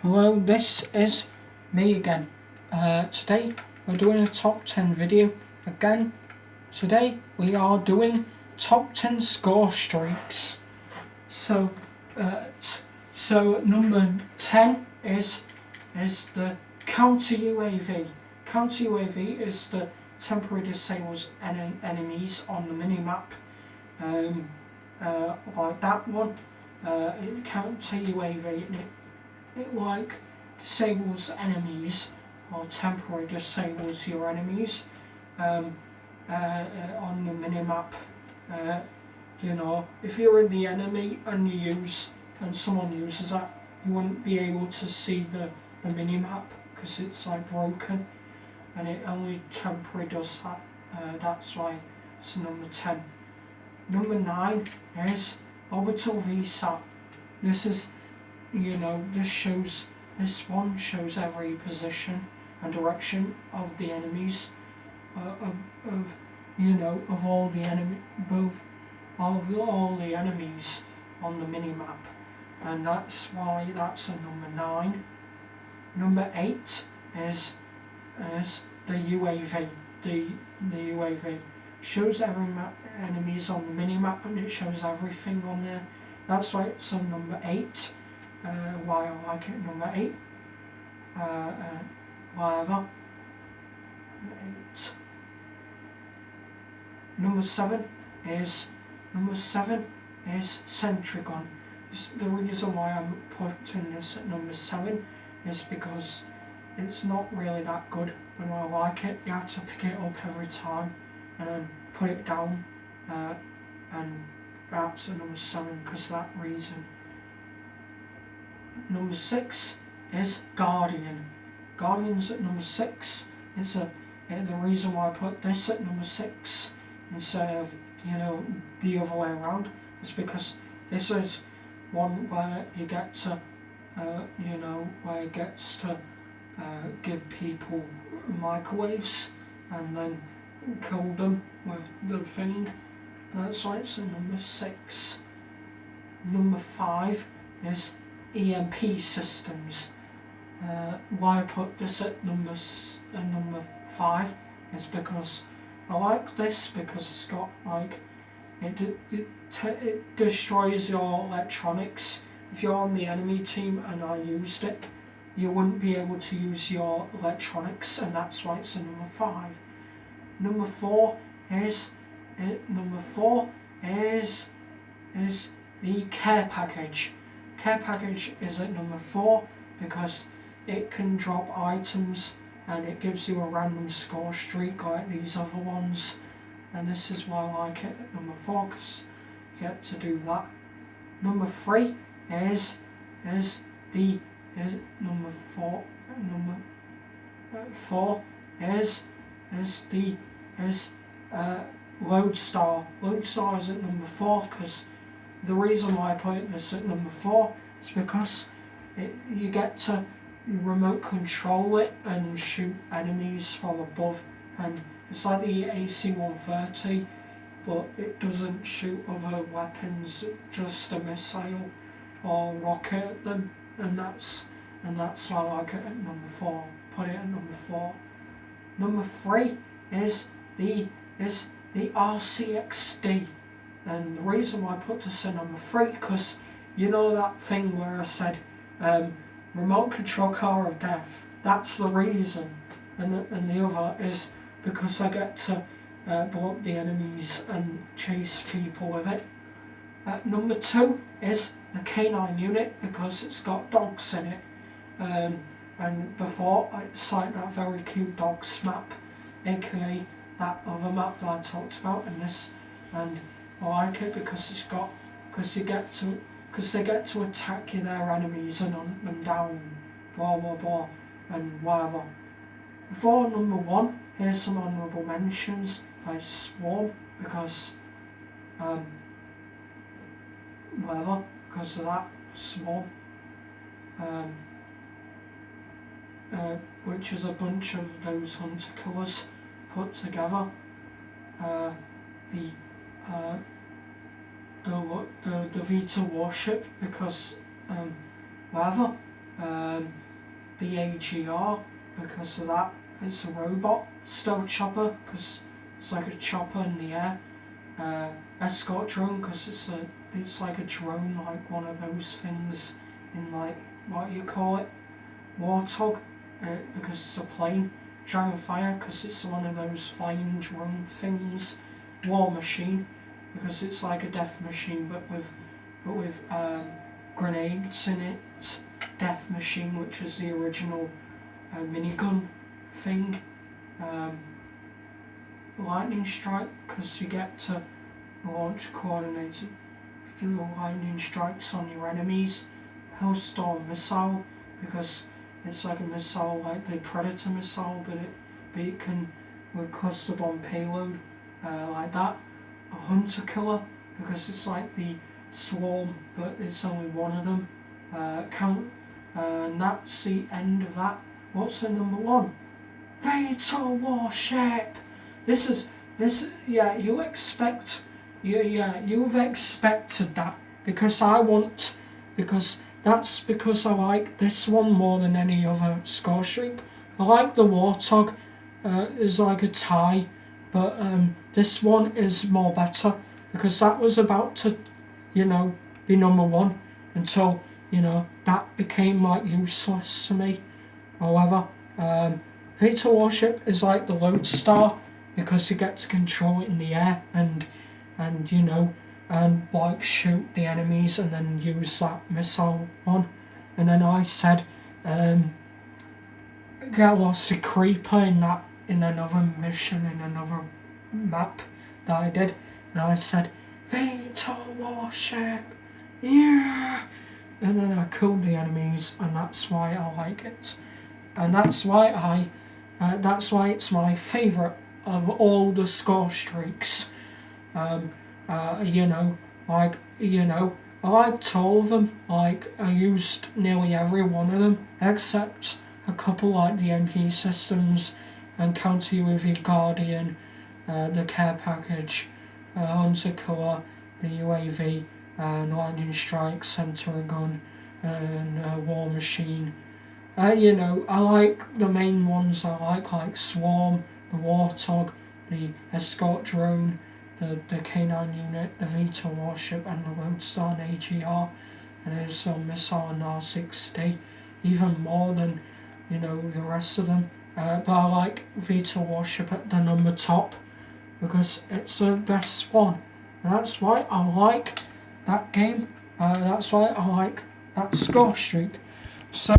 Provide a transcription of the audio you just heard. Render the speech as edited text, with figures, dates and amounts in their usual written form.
Hello, this is me again. Today we're doing a top 10 video again. Today we are doing top 10 score streaks. So number 10 is the counter UAV. Counter UAV is the temporary disables enemies on the minimap. Like that one. Counter UAV, and it like disables enemies, or temporary disables your enemies on the minimap. If you're in the enemy and someone uses that, you wouldn't be able to see the minimap because it's like broken, and it only temporarily does that. That's why it's number 10. Number 9 is orbital VSAT. This one shows every position and direction of the enemies, of all the enemies on the minimap, and that's why that's a number 9. Number 8 is the UAV. The UAV shows every enemies on the minimap, and it shows everything on there. That's why it's on number 8. Why I like it number 8. Whatever. 8. Number 7 is sentry gun. The reason why I'm putting this at number 7 is because it's not really that good, but I like it. You have to pick it up every time and then put it down, and that's at number 7 because of that reason. Number 6 is Guardian. Guardian's at number 6. The reason why I put this at number 6 instead of the other way around is because this is one where you get to where it gets to give people microwaves and then kill them with the thing. That's why it's at number 6. Number 5 is EMP systems. Why I put this at number 5 is because I like this because it's got like it destroys your electronics. If you're on the enemy team and I used it, you wouldn't be able to use your electronics, and that's why it's a number 5. Number 4 is the care package. Care package is at number 4 because it can drop items and it gives you a random score streak like these other ones, and this is why I like it at number 4 because you get to do that. Number 3 is number 4 Lodestar. Lodestar is at number 4 because the reason why I put this at number 4 is because you get to remote control it and shoot enemies from above, and it's like the AC-130, but it doesn't shoot other weapons, just a missile or rocket at them, and that's why I like it at number 4. Put it at number 4. Number 3 is the RCXD, and the reason why I put this at number 3 because that thing where I said remote control car of death. That's the reason, and the other is because I get to blow up the enemies and chase people with it. Number 2 is the K9 unit because it's got dogs in it. And before it's like that very cute dogs map, aka that other map that I talked about, and I like it because they get to attack their enemies and hunt them down, blah blah blah, and whatever. Before number 1, here's some honourable mentions. I Swarm because because of that Swarm, which is a bunch of those hunter killers put together. The Vita warship because the AGR because of that. It's a robot stealth chopper because it's like a chopper in the air. Escort drone because it's like a drone, like one of those things in like what you call it, warthog, because it's a plane. Dragonfire because it's one of those flying drone things. War machine because it's like a death machine but with grenades in it. Death machine, which is the original minigun thing. Lightning strike because you get to launch coordinated lightning strikes on your enemies. Hellstorm missile because it's like a missile like the Predator missile, but it can with cluster bomb payload like that. A hunter killer because it's like the swarm, but it's only one of them. That's the end of that. What's the number one? Fatal warship. You've expected that because I like this one more than any other Scorestreak. I like the Warthog, is like a tie, but this one is more better because that was about to, be number one until, that became like useless to me. However, Fatal Warship is like the Lodestar because you get to control it in the air and like shoot the enemies and then use that missile on. And then I said, get lost a creeper in another mission in another map that I did, and I said, Fatal Warship, yeah! And then I killed the enemies, and that's why I like it. And that's why it's my favourite of all the Scorestreaks. I liked all of them. Like, I used nearly every one of them, except a couple like the MP systems, Encounter You With Your Guardian, the Care Package, Hunter Killer, the UAV, Lightning Strike, Center Gun, and War Machine. I like the main ones I like Swarm, the Warthog, the Escort Drone, the K9 unit, the Vita Warship, and the Lodestar and AGR, and there's some missile and R60, even more than, the rest of them. But I like Vita Warship at the number top, because it's the best one. And that's why I like that game, that's why I like that Scorestreak. So